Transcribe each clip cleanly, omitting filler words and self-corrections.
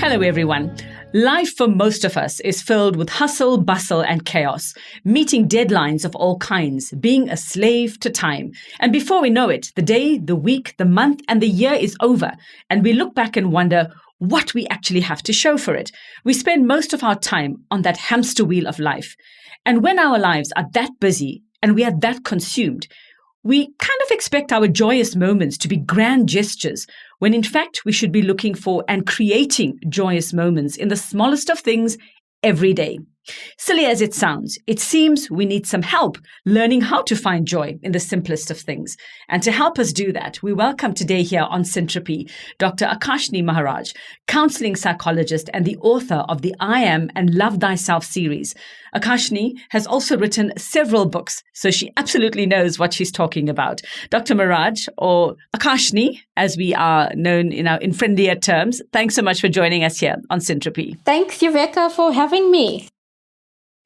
Hello, everyone. Life for most of us is filled with hustle, bustle, and chaos, meeting deadlines of all kinds, being a slave to time. And before we know it, the day, the week, the month, and the year is over, and we look back and wonder what we actually have to show for it. We spend most of our time on that hamster wheel of life. And when our lives are that busy and we are that consumed, we kind of expect our joyous moments to be grand gestures, when in fact we should be looking for and creating joyous moments in the smallest of things every day. Silly as it sounds, it seems we need some help learning how to find joy in the simplest of things. And to help us do that, we welcome today here on Syntropy, Dr. Akashni Maharaj, counseling psychologist and the author of the I Am and Love Thyself series. Akashni has also written several books, so she absolutely knows what she's talking about. Dr. Maharaj, or Akashni, as we are known in friendlier terms, thanks so much for joining us here on Syntropy. Thanks, Uveka, for having me.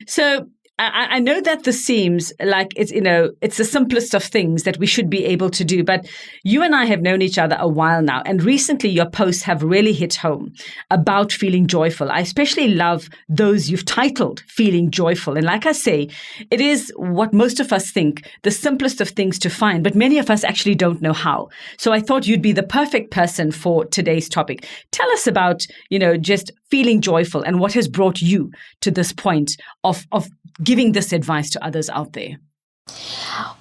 So I know that this seems like it's the simplest of things that we should be able to do, but you and I have known each other a while now, and recently your posts have really hit home about feeling joyful. I especially love those you've titled Feeling Joyful. And like I say, it is what most of us think the simplest of things to find, but many of us actually don't know how. So I thought you'd be the perfect person for today's topic. Tell us about, just feeling joyful and what has brought you to this point of giving this advice to others out there.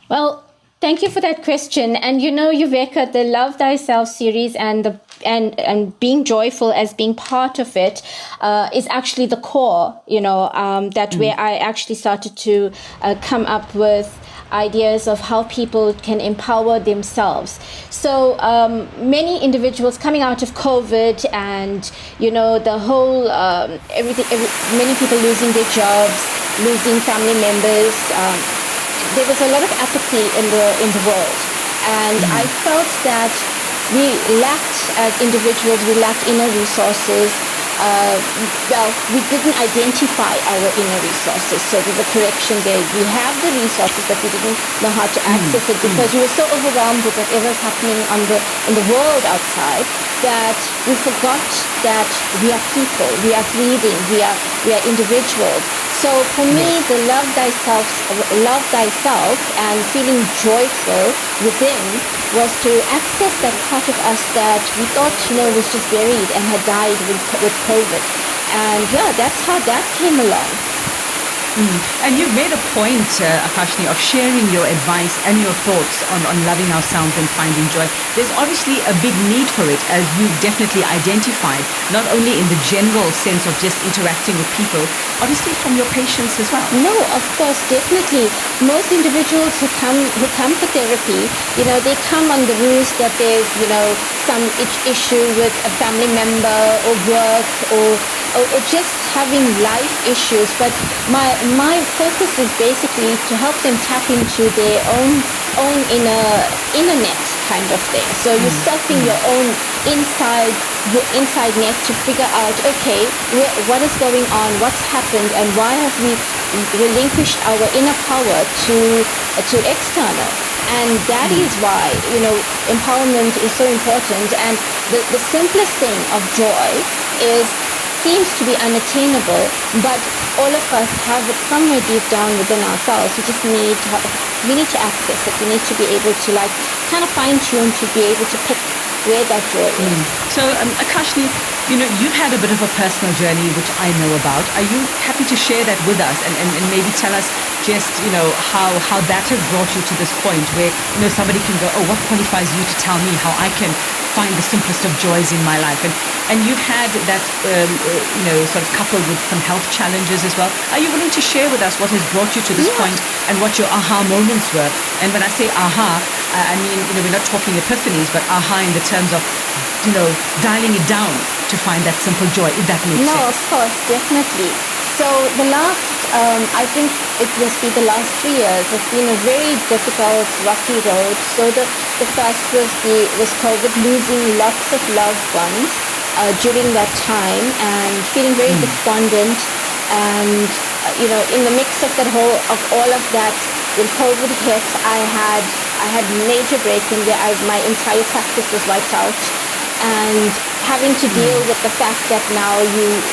Well, thank you for that question. And Uveka, the Love Thyself series and being joyful as being part of it is actually the core, where I actually started to come up with ideas of how people can empower themselves. So many individuals coming out of COVID and, the whole, many people losing their jobs, losing family members. There was a lot of apathy in the world. And I felt that we lacked, as individuals, we lacked inner resources. We didn't identify our inner resources. So there's a correction there. We have the resources, but we didn't know how to access it because we were so overwhelmed with whatever's happening in the world outside that we forgot that we are people, we are breathing, we are individuals. So for me, the love thyself and feeling joyful within was to access that part of us that we thought, was just buried and had died with COVID. And that's how that came along. And you've made a point, Akashni, of sharing your advice and your thoughts on loving ourselves and finding joy. There's obviously a big need for it, as you've definitely identified, not only in the general sense of just interacting with people, obviously from your patients as well. No, of course, definitely. Most individuals who come for therapy, they come on the ruse that there's, some issue with a family member or work or just having life issues. But my focus is basically to help them tap into their own inner net kind of thing. So you're surfing your own inside net to figure out, okay, what is going on, what's happened, and why have we relinquished our inner power to external. And that is why, empowerment is so important. And the simplest thing of joy seems to be unattainable, but all of us have it somewhere deep down within ourselves. We need to access it. We need to be able to kind of fine tune to be able to pick where that joy is. So Akashni, you've had a bit of a personal journey, which I know about. Are you happy to share that with us and maybe tell us just, how that has brought you to this point where, somebody can go, oh, what qualifies you to tell me how I can find the simplest of joys in my life? And you've had that, sort of coupled with some health challenges as well. Are you willing to share with us what has brought you to this point and what your aha moments were? And when I say aha, I mean, we're not talking epiphanies, but aha in the terms of, dialing it down to find that simple joy, if that makes sense. No, of course, definitely. So the last, I think it must be the last 3 years, has been a very difficult, rocky road. So the first was COVID, losing lots of loved ones during that time and feeling very despondent. And, in the mix of all of that, when COVID hit, I had major break in there. My entire practice was wiped out. and having to deal with the fact that now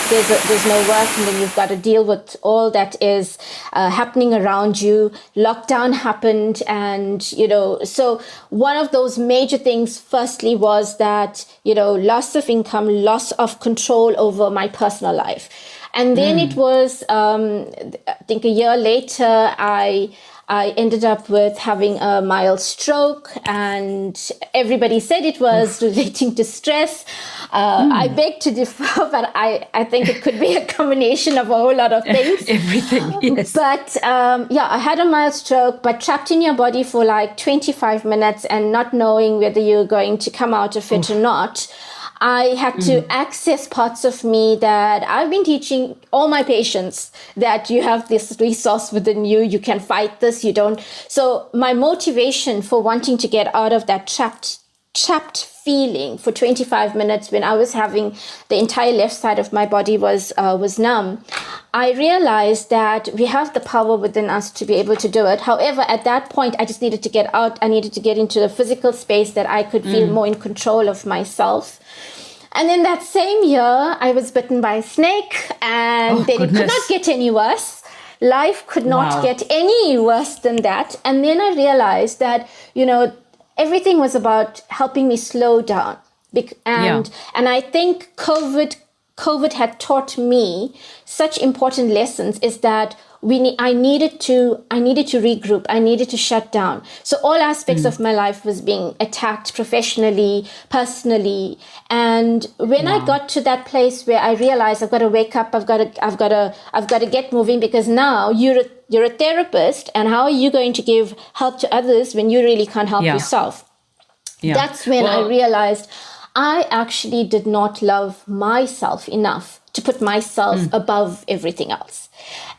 there's no work, and then you've got to deal with all that is happening around you. Lockdown happened, and so one of those major things firstly was that loss of income, loss of control over my personal life. And then it was I think a year later I ended up with having a mild stroke, and everybody said it was relating to stress. I beg to differ, but I think it could be a combination of a whole lot of things. Everything, yes. But I had a mild stroke, but trapped in your body for like 25 minutes and not knowing whether you're going to come out of it or not. I had to access parts of me that I've been teaching all my patients, that you have this resource within you. You can fight this. You don't. So my motivation for wanting to get out of that trapped feeling for 25 minutes when I was having the entire left side of my body was numb, I realized that we have the power within us to be able to do it. However, at that point, I just needed to get out. I needed to get into a physical space that I could feel more in control of myself. And then that same year, I was bitten by a snake, and then it could not get any worse. Life could not get any worse than that. And then I realized that, everything was about helping me slow down. And I think COVID had taught me such important lessons, is that I needed to regroup. I needed to shut down. So all aspects of my life was being attacked, professionally, personally. And when I got to that place where I realized I've got to wake up, I've got to get moving, because now you're a therapist, and how are you going to give help to others when you really can't help yourself? Yeah. That's when I realized I actually did not love myself enough to put myself above everything else.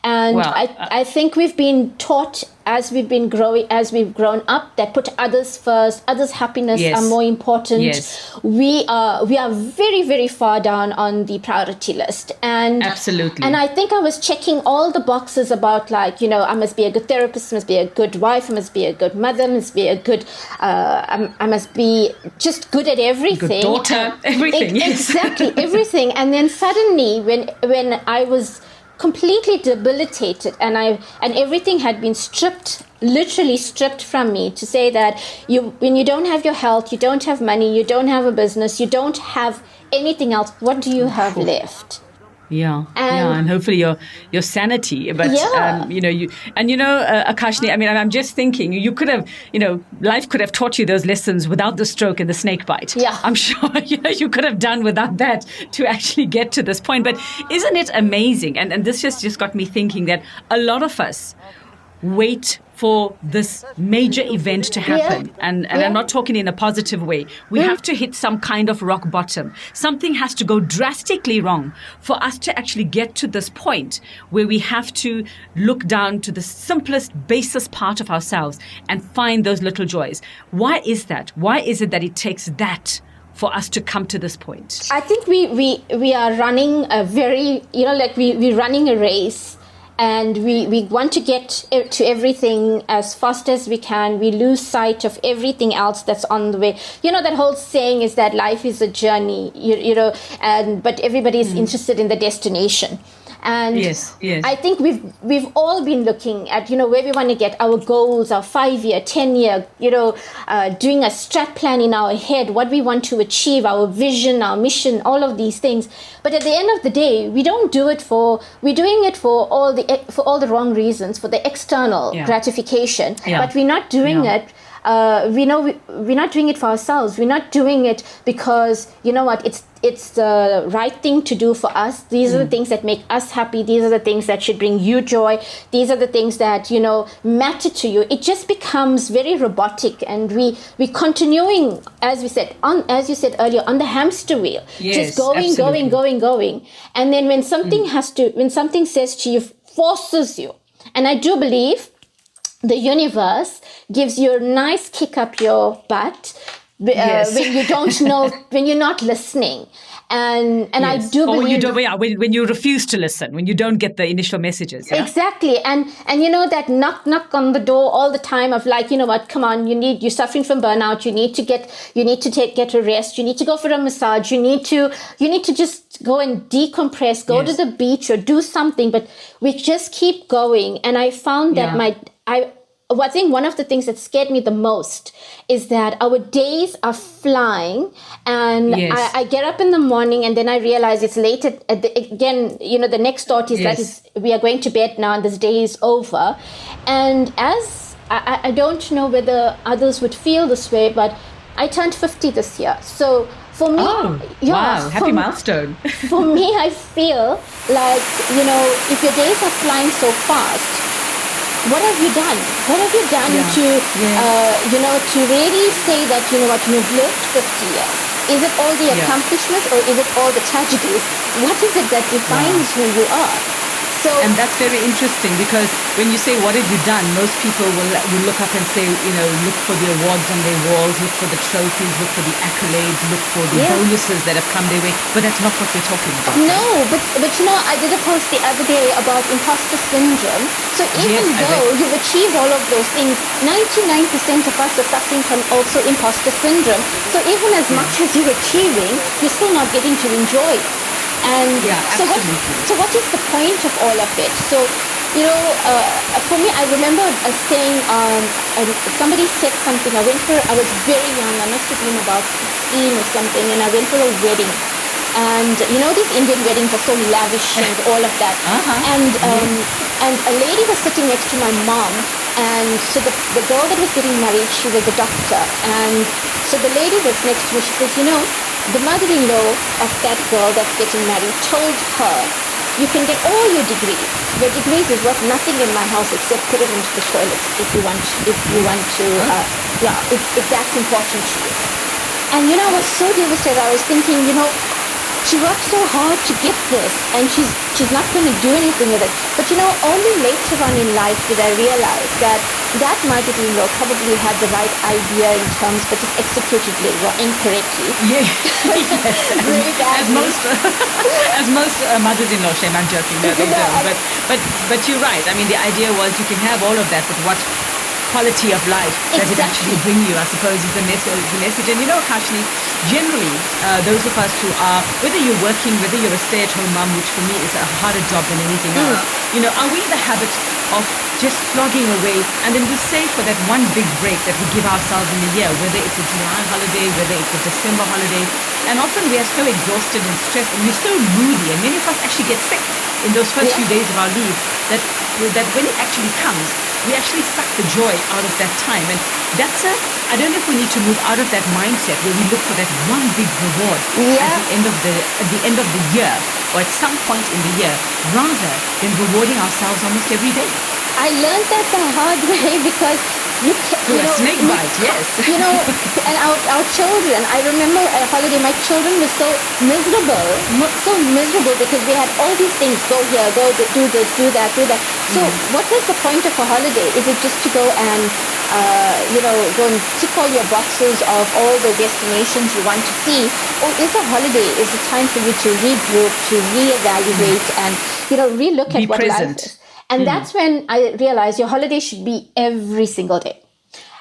And I think we've been taught as we've grown up, that put others first, others' happiness are more important. Yes. We are very, very far down on the priority list. And absolutely. And I think I was checking all the boxes about, like, I must be a good therapist, I must be a good wife, I must be a good mother, I must be a good, I must be just good at everything. Good daughter, everything. Exactly, everything. And then suddenly when I was completely debilitated, and everything had been literally stripped from me, to say that when you don't have your health, you don't have money, you don't have a business, you don't have anything else, what do you have left? And hopefully your sanity, but Akashni, I mean, I'm just thinking, you could have, life could have taught you those lessons without the stroke and the snake bite. I'm sure you could have done without that to actually get to this point. But isn't it amazing? And this just got me thinking that a lot of us wait for this major event to happen. And I'm not talking in a positive way. We have to hit some kind of rock bottom. Something has to go drastically wrong for us to actually get to this point where we have to look down to the simplest, basest part of ourselves and find those little joys. Why is that? Why is it that it takes that for us to come to this point? I think we are running a very, we're running a race. And we want to get to everything as fast as we can. We lose sight of everything else that's on the way. That whole saying is that life is a journey, but everybody is interested in the destination. And yes. I think we've all been looking at, where we want to get, our goals, our 5-year, 10-year, doing a strat plan in our head, what we want to achieve, our vision, our mission, all of these things. But at the end of the day, we're doing it for all the wrong reasons, for the external gratification, but we're not doing it. We're not doing it for ourselves. We're not doing it because, it's the right thing to do for us. These are the things that make us happy. These are the things that should bring you joy. These are the things that, matter to you. It just becomes very robotic, and we're continuing, as you said earlier, on the hamster wheel. Just going. And then when something says to you, forces you. And I do believe the universe gives you a nice kick up your butt when you don't know, when you're not listening. And I Yes. do Or when you believe... don't, yeah, when you refuse to listen, when you don't get the initial messages. Yeah? Exactly. And that knock on the door all the time of like, you know what, come on, you're suffering from burnout, you need to get a rest, you need to go for a massage, you need to just go and decompress, go to Yes. the beach or do something, but we just keep going. And I found that I think one of the things that scared me the most is that our days are flying, and Yes. I get up in the morning and then I realize it's late again, the next thought is that we are going to bed now and this day is over. And as I don't know whether others would feel this way, but I turned 50 this year. So for me, wow, happy milestone. For me, I feel like, if your days are flying so fast, what have you done? What have you done to, to really say that, you know what, you've lived 50 years? Is it all the accomplishments or is it all the tragedies? What is it that defines who you are? And that's very interesting, because when you say, what have you done? Most people will look up and say, look for the awards on their walls, look for the trophies, look for the accolades, look for the bonuses that have come their way. But that's not what we're talking about. No, but I did a post the other day about imposter syndrome. So even though you've achieved all of those things, 99% of us are suffering from also imposter syndrome. So even as much as you're achieving, you're still not getting to enjoy it. And so what is the point of all of it? So, for me, I remember saying, somebody said something. I was very young. I must have been about 16 or something, and I went for a wedding. And these Indian weddings are so lavish and all of that. And a lady was sitting next to my mom, and so the girl that was getting married, she was a doctor. And so the lady that's next to me, she says, the mother-in-law of that girl that's getting married told her, you can get all your degrees. Your degrees is worth nothing in my house except put it into the toilet if you want to, if that's important to you. And I was so devastated. I was thinking, she worked so hard to get this, and she's not going to do anything with it. But only later on in life did I realize that mother-in-law probably had the right idea in terms, but just executed it incorrectly. Yes, Very badly. As most mothers-in-law, shame, I'm joking. No, they don't. But you're right. I mean, the idea was you can have all of that, but what quality of life does it actually bring you, I suppose, is the message. And Akashni, generally, those of us who are, whether you're working, whether you're a stay-at-home mom, which for me is a harder job than anything else, are we in the habit of just slogging away, and then we save for that one big break that we give ourselves in the year, whether it's a July holiday, whether it's a December holiday, and often we are so exhausted and stressed, and we're so moody, and many of us actually get sick in those first few days of our leave, that when it actually comes, we actually suck the joy out of that time. And I don't know if we need to move out of that mindset where we look for that one big reward at the end of the year, or at some point in the year, rather than rewarding ourselves almost every day. I learned that the hard way, because through a snake bite, yes. And our children, I remember at a holiday, my children were so miserable because we had all these things, go here, go do this, do that. So what was the point of a holiday? Is it just to go and, go and tick all your boxes of all the destinations you want to see? Or is a holiday is a time for you to regroup, to reevaluate, and, relook at what life is? And that's when I realized your holiday should be every single day.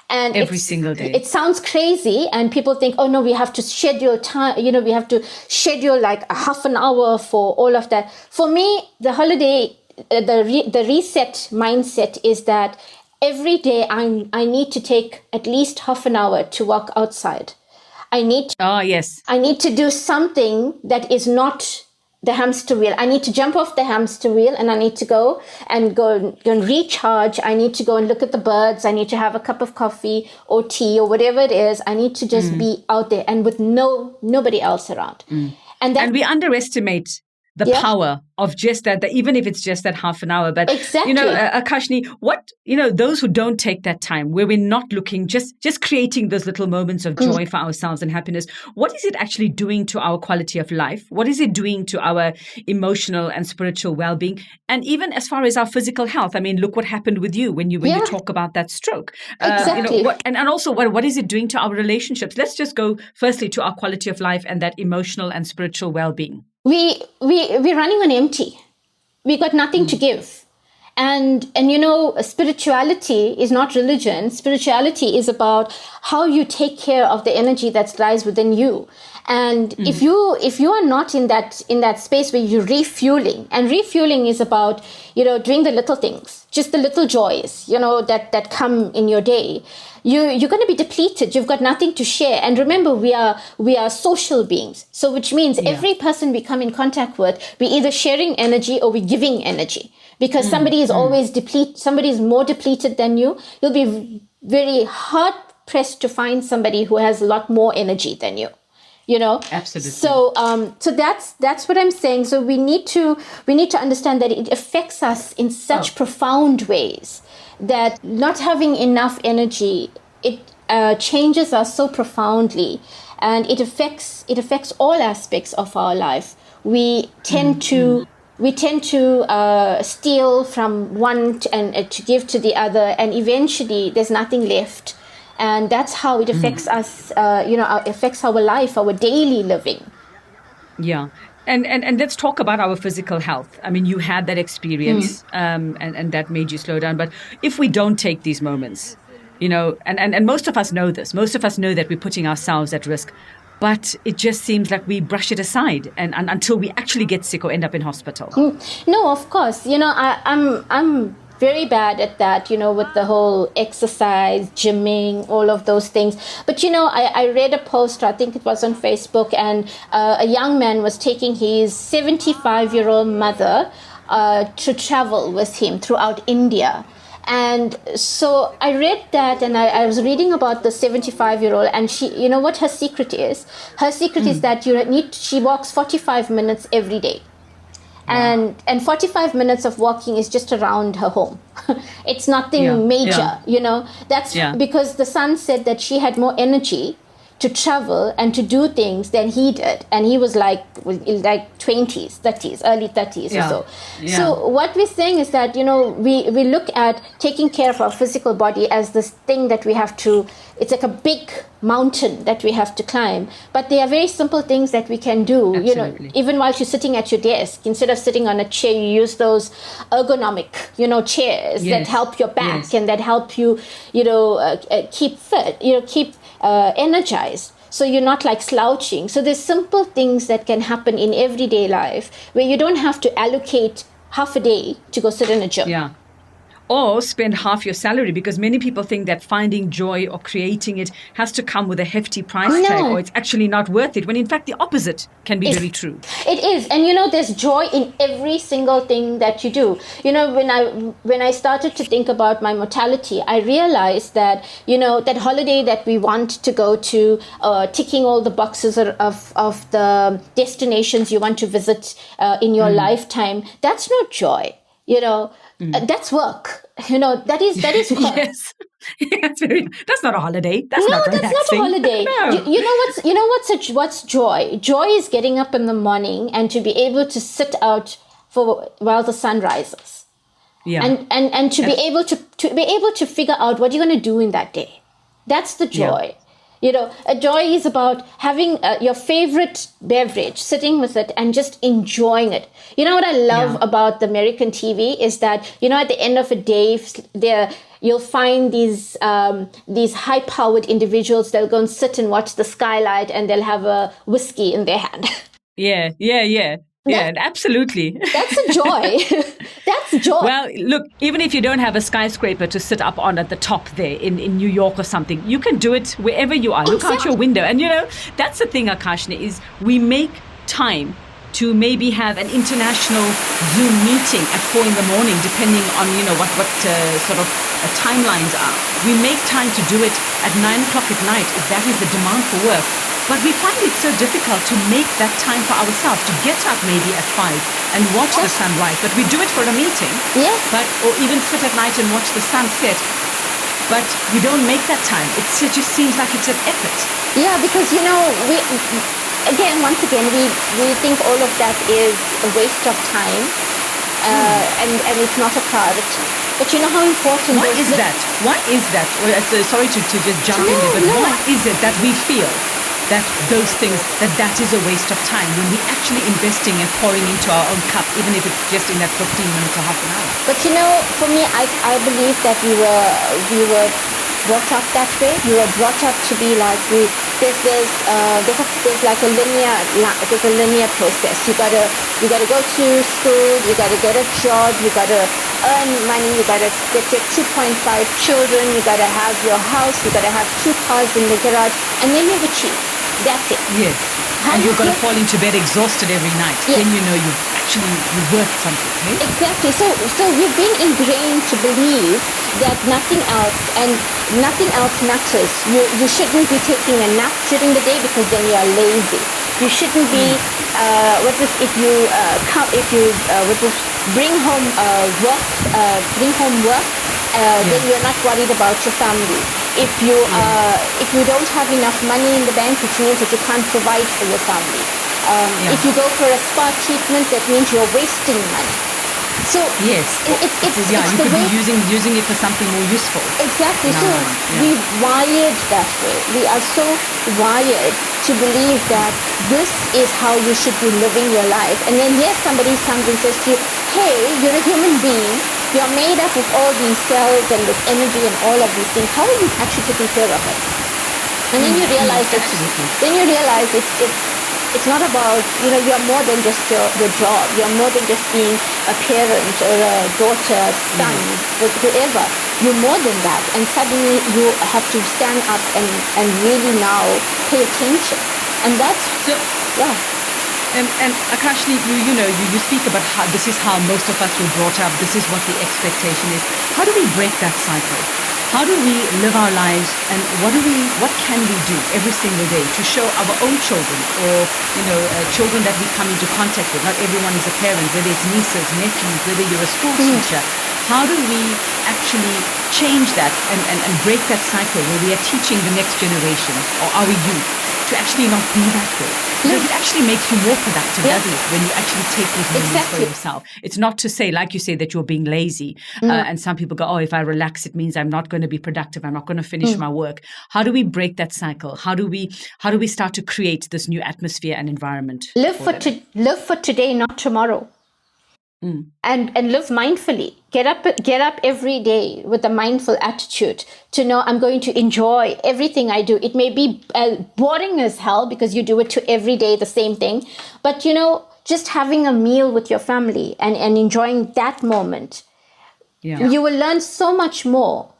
And every single day. It sounds crazy, and people think, oh no, we have to schedule time, we have to schedule like a half an hour for all of that. For me, the holiday, the reset mindset is that every day I need to take at least half an hour to walk outside. I need to do something that is not the hamster wheel. I need to jump off the hamster wheel, and I need to go and recharge. I need to go and look at the birds. I need to have a cup of coffee or tea or whatever it is. I need to just be out there and with nobody else around. And we underestimate the power of just that, even if it's just that half an hour. But, exactly. Akashni, what, those who don't take that time, where we're not looking, just creating those little moments of joy for ourselves and happiness, what is it actually doing to our quality of life? What is it doing to our emotional and spiritual well-being? And even as far as our physical health, I mean, look what happened with you when you talk about that stroke. Exactly. And also, what is it doing to our relationships? Let's just go firstly to our quality of life and that emotional and spiritual well-being. We're running on empty. We got nothing to give. And spirituality is not religion. Spirituality is about how you take care of the energy that lies within you. And if you are not in that space where you're refueling, and refueling is about doing the little things, just the little joys that come in your day, you're going to be depleted. You've got nothing to share. And remember, we are social beings, so which means every person we come in contact with, we're either sharing energy or we're giving energy, because somebody is always somebody is more depleted than you. You'll be very hard pressed to find somebody who has a lot more energy than you. Absolutely. So that's what I'm saying. So we need to understand that it affects us in such profound ways, that not having enough energy, it changes us so profoundly, and it affects all aspects of our life. We tend to steal from one and to give to the other, and eventually there's nothing left. And that's how it affects us, affects our life, our daily living. Yeah. And let's talk about our physical health. I mean, you had that experience and that made you slow down. But if we don't take these moments, and most of us know this, most of us know that we're putting ourselves at risk, but it just seems like we brush it aside and until we actually get sick or end up in hospital. No, of course. I'm very bad at that, with the whole exercise, gymming, all of those things. But, I read a post, I think it was on Facebook, and a young man was taking his 75-year-old mother to travel with him throughout India. And so I read that, and I was reading about the 75-year-old, and she, what her secret is? Her secret is that she walks 45 minutes every day. And 45 minutes of walking is just around her home. It's nothing major, That's because the son said that she had more energy to travel and to do things than he did. And he was like 20s, 30s, early 30s or so. Yeah. So what we're saying is that, we look at taking care of our physical body as this thing that we have to, it's like a big mountain that we have to climb. But there are very simple things that we can do. Absolutely. Even while you're sitting at your desk, instead of sitting on a chair, you use those ergonomic, chairs that help your back and that help you, keep fit, keep energized. So you're not like slouching. So there's simple things that can happen in everyday life where you don't have to allocate half a day to go sit in a gym. Yeah. Or spend half your salary, because many people think that finding joy or creating it has to come with a hefty price tag, or it's actually not worth it, when in fact the opposite can be very true. It is. And there's joy in every single thing that you do. When I started to think about my mortality, I realized that, that holiday that we want to go to, ticking all the boxes of the destinations you want to visit in your lifetime, that's not joy. That's work. That is work. Yes. That's not a holiday. That's not relaxing. That's not a holiday. No. What's joy? Joy is getting up in the morning and to be able to sit out while the sun rises. Yeah. And to be able to figure out what you're going to do in that day. That's the joy. Yeah. A joy is about having your favorite beverage, sitting with it and just enjoying it. What I love about the American TV is that, at the end of a day, you'll find these high-powered individuals. They'll go and sit and watch the skylight, and they'll have a whiskey in their hand. Yeah, absolutely. That's a joy. That's joy. Well, look, even if you don't have a skyscraper to sit up on at the top there in New York or something, you can do it wherever you are. Look out your window. And, that's the thing, Akashni, is we make time to maybe have an international Zoom meeting at 4 a.m, depending on, what sort of timelines are. We make time to do it at 9 o'clock at night if that is the demand for work. But we find it so difficult to make that time for ourselves, to get up maybe at 5 and watch the sunrise. But we do it for a meeting. Yeah. Or even sit at night and watch the sunset. But we don't make that time. It just seems like it's an effort. Yeah, because, once again, we think all of that is a waste of time, and it's not a priority. But you know how important Why is that? Why is that? Sorry to just jump in there, but why is it that we feel that those things, that is a waste of time when we're actually investing and pouring into our own cup, even if it's just in that 15 minutes or half an hour? But for me, I believe that we were brought up that way. We were brought up to be like there's like a linear process. You gotta go to school. You gotta get a job. You gotta earn money. You gotta get your 2.5 children. You gotta have your house. You gotta have 2 cars in the garage, and then you've achieved. That's it. Yes. And you've got to fall into bed exhausted every night. Yes. Then you know you're worth something. Hey? Exactly. So we've been ingrained to believe that nothing else matters. You shouldn't be taking a nap during the day because then you are lazy. You shouldn't be bring home work, then you're not worried about your family. If you don't have enough money in the bank, which means that you can't provide for your family. If you go for a spa treatment, that means you're wasting money. So yes, it's you the could way, be using it for something more useful. Exactly. So we wired that way. We are so wired to believe that this is how you should be living your life. And then somebody comes and says to you, hey, you're a human being. You're made up of all these cells and this energy and all of these things. How are you actually taking care of it? And then you realize it's not about, you're more than just your job. You're more than just being a parent or a daughter, son, whoever. You're more than that. And suddenly you have to stand up and really now pay attention. And that's, And Akashni, you speak about how this is how most of us were brought up. This is what the expectation is. How do we break that cycle? How do we live our lives, and what can we do every single day to show our own children, or children that we come into contact with? Not everyone is a parent, whether it's nieces, nephews, whether you're a school teacher. How do we actually change that and break that cycle where we are teaching the next generation or our youth to actually not be that way? Because it actually makes you more productive, doesn't it? When you actually take these moments for yourself. It's not to say, like you say, that you're being lazy. And some people go, if I relax, it means I'm not going to be productive. I'm not going to finish my work. How do we break that cycle? How do we start to create this new atmosphere and environment? Live for today, not tomorrow. And live mindfully. Get up every day with a mindful attitude to know I'm going to enjoy everything I do. It may be boring as hell because you do it to every day the same thing, but just having a meal with your family and enjoying that moment, you will learn so much more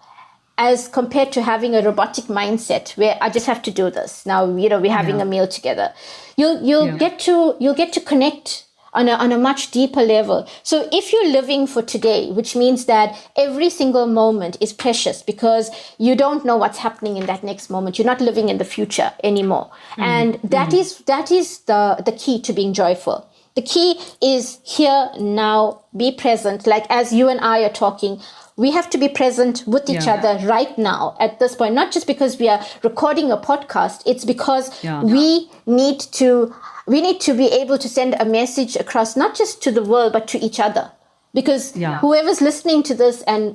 as compared to having a robotic mindset where I just have to do this. Now we're having a meal together. You'll get to connect on a much deeper level. So if you're living for today, which means that every single moment is precious because you don't know what's happening in that next moment. You're not living in the future anymore. And that is the key to being joyful. The key is here, now, be present. Like as you and I are talking, we have to be present with each other right now at this point, not just because we are recording a podcast. It's because we need to be able to send a message across, not just to the world, but to each other. Because whoever's listening to this and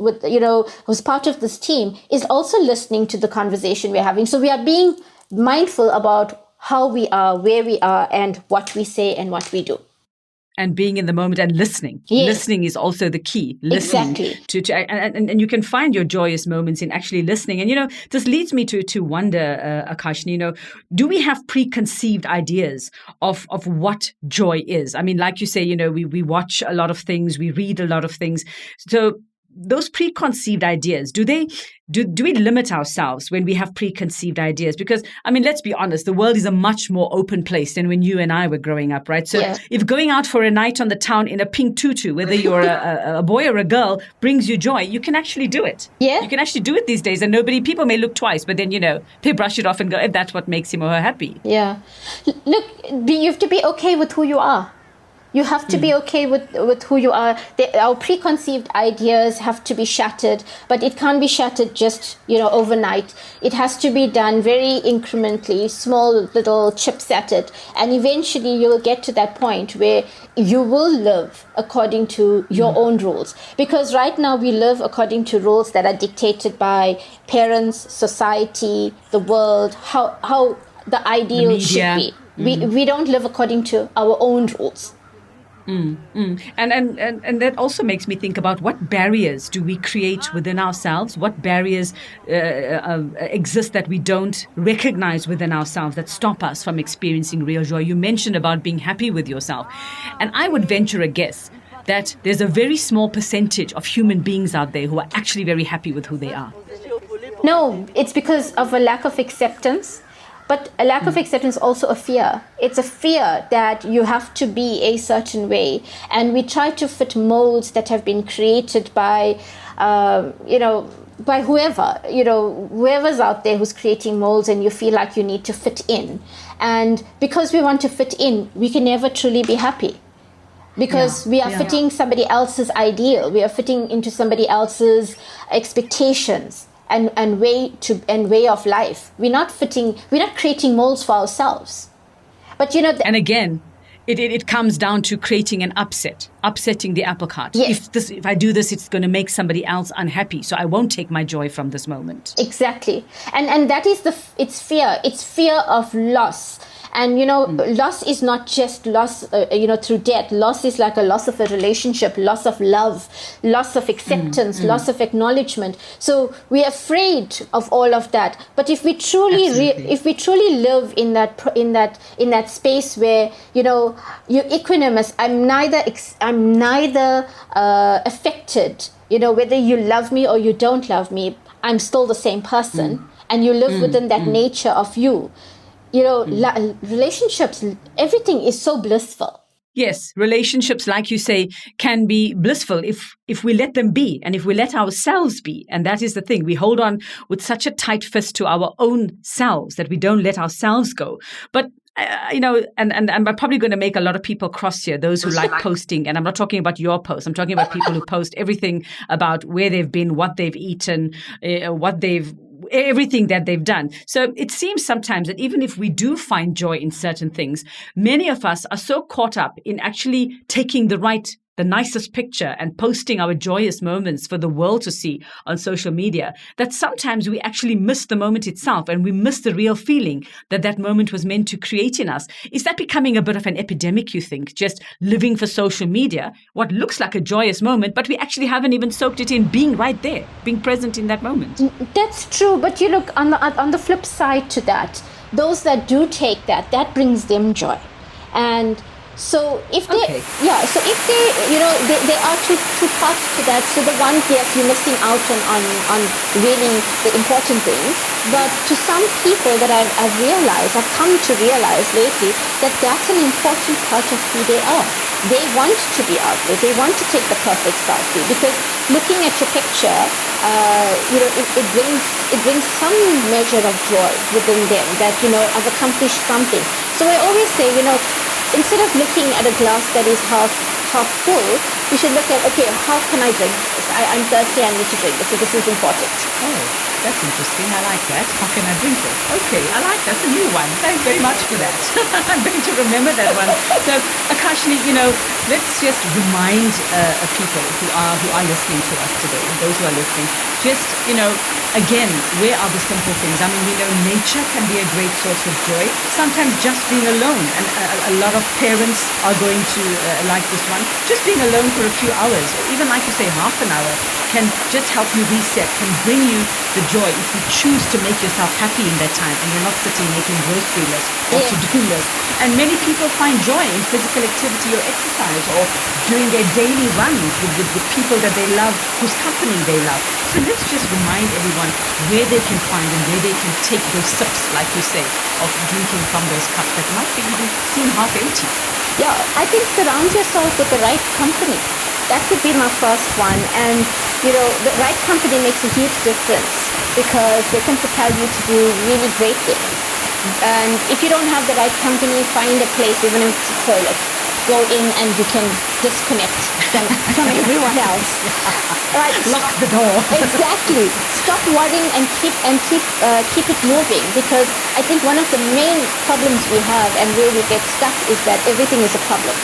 who's part of this team is also listening to the conversation we're having. So we are being mindful about how we are, where we are, and what we say and what we do. And being in the moment and listening. Yes. Listening is also the key. Listening exactly. And you can find your joyous moments in actually listening. And, this leads me to wonder, Akashni, do we have preconceived ideas of what joy is? I mean, like you say, we watch a lot of things, we read a lot of things. So those preconceived ideas, do we limit ourselves when we have preconceived ideas? Because, I mean, let's be honest, the world is a much more open place than when you and I were growing up, right? So if going out for a night on the town in a pink tutu, whether you're a boy or a girl, brings you joy, you can actually do it. Yeah. You can actually do it these days, and people may look twice, but then, they brush it off and go, if that's what makes him or her happy. Yeah. Look, you have to be okay with who you are. You have to be okay with who you are. Our preconceived ideas have to be shattered, but it can't be shattered just, overnight. It has to be done very incrementally, small little chips at it. And eventually you'll get to that point where you will live according to your own rules. Because right now we live according to rules that are dictated by parents, society, the world, how the ideal should be. We don't live according to our own rules. And that also makes me think about what barriers do we create within ourselves? What barriers exist that we don't recognize within ourselves that stop us from experiencing real joy? You mentioned about being happy with yourself. And I would venture a guess that there's a very small percentage of human beings out there who are actually very happy with who they are. No, it's because of a lack of acceptance. But a lack of acceptance is also a fear. It's a fear that you have to be a certain way. And we try to fit molds that have been created by, by whoever, whoever's out there who's creating molds, and you feel like you need to fit in. And because we want to fit in, we can never truly be happy. Because we are fitting somebody else's ideal. We are fitting into somebody else's expectations. And way of life. We're not creating molds for ourselves. But and again, it comes down to creating an upsetting the apple cart. Yes. If I do this, it's going to make somebody else unhappy. So I won't take my joy from this moment. Exactly. And that is it's fear. It's fear of loss. And, loss is not just loss, through death. Loss is like a loss of a relationship, loss of love, loss of acceptance, loss of acknowledgement. So we're afraid of all of that. But if we truly, live in that space where, you're equanimous, I'm neither affected, whether you love me or you don't love me, I'm still the same person. And you live within that nature of you. Relationships, everything is so blissful. Yes, relationships, like you say, can be blissful if we let them be and if we let ourselves be. And that is the thing. We hold on with such a tight fist to our own selves that we don't let ourselves go. But and I'm probably going to make a lot of people cross here, those who like posting. And I'm not talking about your post. I'm talking about people who post everything about where they've been, what they've eaten, everything that they've done. So it seems sometimes that even if we do find joy in certain things, many of us are so caught up in actually taking the nicest picture and posting our joyous moments for the world to see on social media, that sometimes we actually miss the moment itself and we miss the real feeling that moment was meant to create in us. Is that becoming a bit of an epidemic, you think? Just living for social media, what looks like a joyous moment, but we actually haven't even soaked it in being right there, being present in that moment. That's true, but you look on the flip side to that, those that do take that brings them joy. And so if they, there are two parts to that. So the one, yes, you're missing out on really the important things. But to some people that I've come to realize lately that that's an important part of who they are. They want to be out there. They want to take the perfect selfie because looking at your picture, it brings some measure of joy within them that, I've accomplished something. So I always say, instead of looking at a glass that is half full, we should look at, okay, how can I drink this? I'm thirsty, I need to drink this, so this is important. Oh, that's interesting. I like that. How can I drink this? Okay, I like that. That's a new one. Thanks very much for that. I'm going to remember that one. So, Akashni, let's just remind people who are listening to us today, those who are listening, just, again, where are the simple things? I mean, we know nature can be a great source of joy. Sometimes just being alone, and a lot of parents are going to like this one, just being alone for a few hours, or even like you say, half an hour. hour can just help you reset, can bring you the joy if you choose to make yourself happy in that time and you're not sitting making grocery lists or to-do lists. And many people find joy in physical activity or exercise or doing their daily runs with people that they love, whose company they love. So let's just remind everyone where they can find and where they can take those sips, like you say, of drinking from those cups that might seem half empty. Yeah, I think surround yourself with the right company. That would be my first one. And, the right company makes a huge difference because they can propel you to do really great things. And if you don't have the right company, find a place, even if it's a toilet. Go in and you can disconnect from everyone else. Right. Lock the door. Exactly. Stop worrying and keep it moving, because I think one of the main problems we have and where we get stuck is that everything is a problem,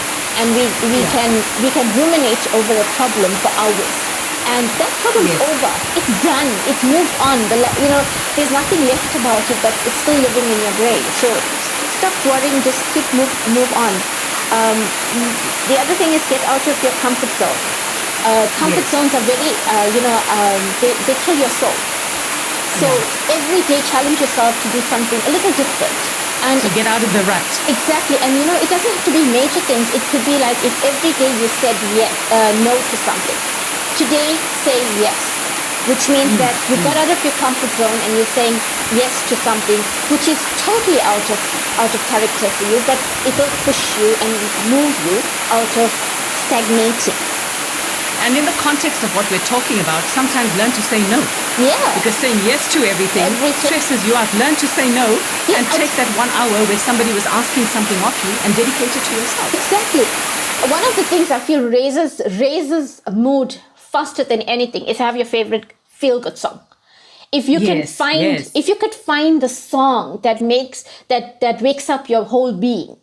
and we can ruminate over a problem for hours, and that problem's over. It's done. It's moved on. There's nothing left about it, but it's still living in your brain. So stop worrying. Just move on. The other thing is get out of your comfort zone. Comfort zones are very, they kill your soul. So every day challenge yourself to do something a little different. And to get out of the rut. Exactly. And it doesn't have to be major things. It could be like if every day you said no to something. Today, say yes. Which means that you got out of your comfort zone and you're saying yes to something which is totally out of character for you, but it will push you and move you out of stagnating. And in the context of what we're talking about, sometimes learn to say no. Yeah. Because saying yes to everything stresses you out. Learn to say no and take that 1 hour where somebody was asking something of you and dedicate it to yourself. Exactly. One of the things I feel raises a mood faster than anything is have your favorite feel-good song. If you if you could find the song that wakes up your whole being,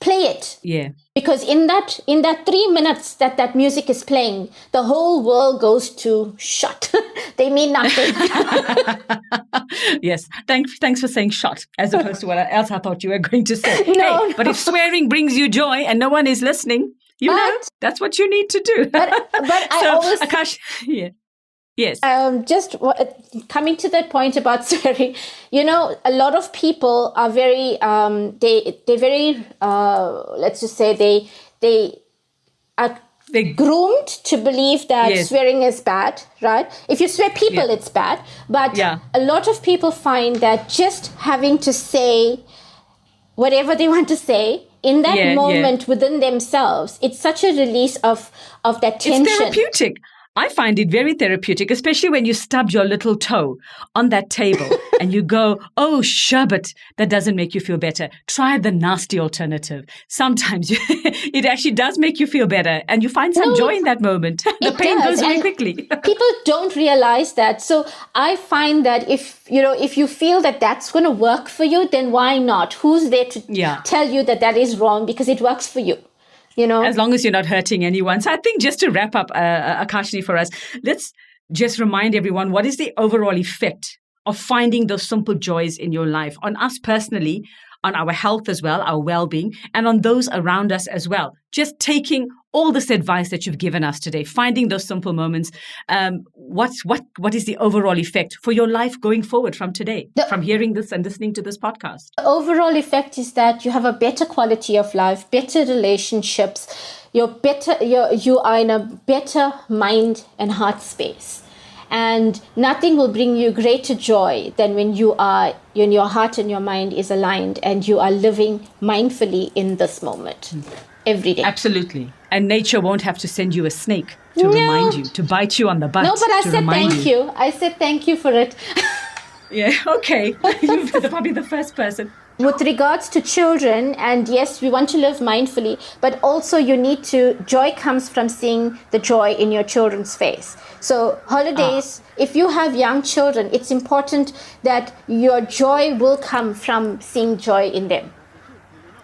play it. Yeah. Because in that 3 minutes that music is playing, the whole world goes to shut. They mean nothing. Yes. Thanks for saying shut, as opposed to what else I thought you were going to say. No. But if swearing brings you joy and no one is listening, that's what you need to do. But I always... Akash, yes. Just coming to that point about swearing, a lot of people are very, they very, let's just say they are groomed to believe that swearing is bad, right? If you swear people, it's bad. But a lot of people find that just having to say whatever they want to say in that moment within themselves, it's such a release of that tension. It's therapeutic. I find it very therapeutic, especially when you stub your little toe on that table and you go, oh, sherbet, that doesn't make you feel better. Try the nasty alternative. Sometimes it actually does make you feel better and you find some joy in that moment. The pain goes very quickly. People don't realize that. So I find that if you feel that that's going to work for you, then why not? Who's there to tell you that is wrong, because it works for you? As long as you're not hurting anyone. So I think just to wrap up, Akashni, for us, let's just remind everyone, what is the overall effect of finding those simple joys in your life on us personally, on our health as well, our well-being, and on those around us as well. Just taking all this advice that you've given us today, finding those simple moments. What is the overall effect for your life going forward from today, from hearing this and listening to this podcast? The overall effect is that you have a better quality of life, better relationships. You are in a better mind and heart space. And nothing will bring you greater joy than when your heart and your mind is aligned and you are living mindfully in this moment every day. Absolutely. And nature won't have to send you a snake to remind you, to bite you on the butt. No, but I said thank you. I said thank you for it. Yeah, okay. You're probably the first person. With regards to children, and yes, we want to live mindfully, but also joy comes from seeing the joy in your children's face. So holidays, if you have young children, it's important that your joy will come from seeing joy in them.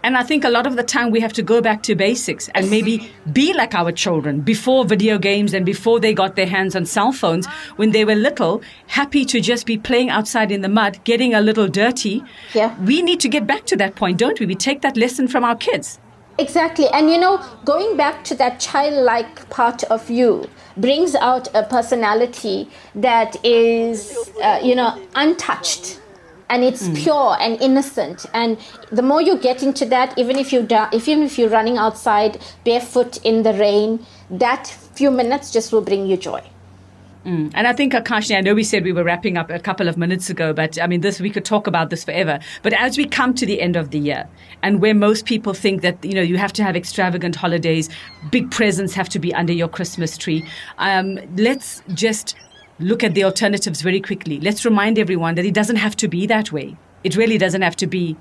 And I think a lot of the time we have to go back to basics and maybe be like our children before video games and before they got their hands on cell phones. When they were little, happy to just be playing outside in the mud, getting a little dirty. Yeah. We need to get back to that point, don't we? We take that lesson from our kids. Exactly. And going back to that childlike part of you brings out a personality that is, untouched. And it's pure and innocent. And the more you get into that, even if you're running outside barefoot in the rain, that few minutes just will bring you joy. And I think, Akashni, I know we said we were wrapping up a couple of minutes ago, but I mean, we could talk about this forever. But as we come to the end of the year, and where most people think that, you have to have extravagant holidays, big presents have to be under your Christmas tree, let's just look at the alternatives very quickly. Let's remind everyone that it doesn't have to be that way. It really doesn't have to be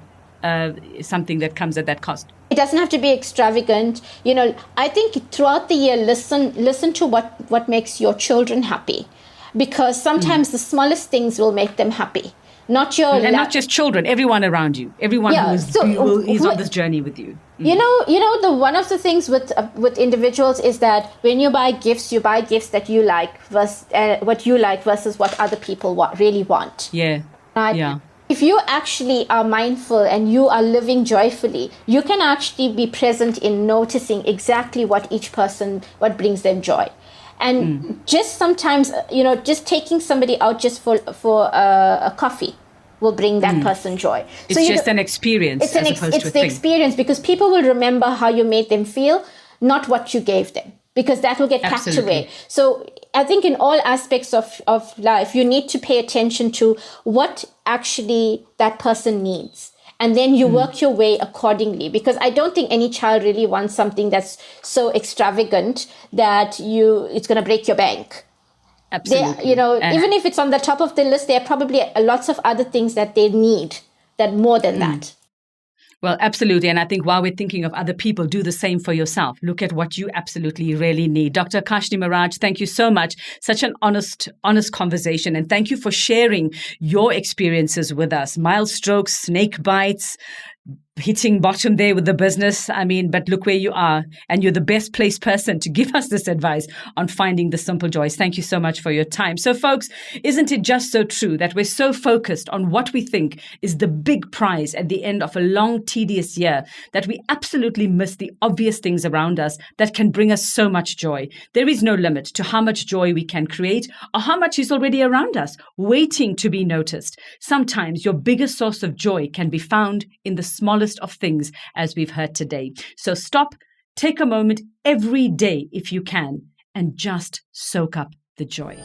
something that comes at that cost. It doesn't have to be extravagant. I think throughout the year, listen to what makes your children happy, because sometimes the smallest things will make them happy. Not just children, everyone around you, everyone who is on this journey with you. The one of the things with individuals is that when you buy gifts that you like versus what you like versus what other people really want. Yeah. Right? Yeah. If you actually are mindful and you are living joyfully, you can actually be present in noticing exactly what brings them joy. And just sometimes, just taking somebody out just for a coffee will bring that person joy. It's just an experience. It's the experience, because people will remember how you made them feel, not what you gave them, because that will get packed away. So I think in all aspects of life, you need to pay attention to what actually that person needs. And then you work your way accordingly, because I don't think any child really wants something that's so extravagant that it's going to break your bank. Absolutely. Even if it's on the top of the list, there are probably lots of other things that they need that more than that. Well, absolutely. And I think while we're thinking of other people, do the same for yourself. Look at what you absolutely really need. Dr. Akashni Maharaj, thank you so much. Such an honest conversation. And thank you for sharing your experiences with us. Mild strokes, snake bites, hitting bottom there with the business. I mean, but look where you are, and you're the best placed person to give us this advice on finding the simple joys. Thank you so much for your time. So folks, isn't it just so true that we're so focused on what we think is the big prize at the end of a long, tedious year that we absolutely miss the obvious things around us that can bring us so much joy? There is no limit to how much joy we can create or how much is already around us, waiting to be noticed. Sometimes your biggest source of joy can be found in the smallest of things, as we've heard today. So stop, take a moment every day if you can, and just soak up the joy.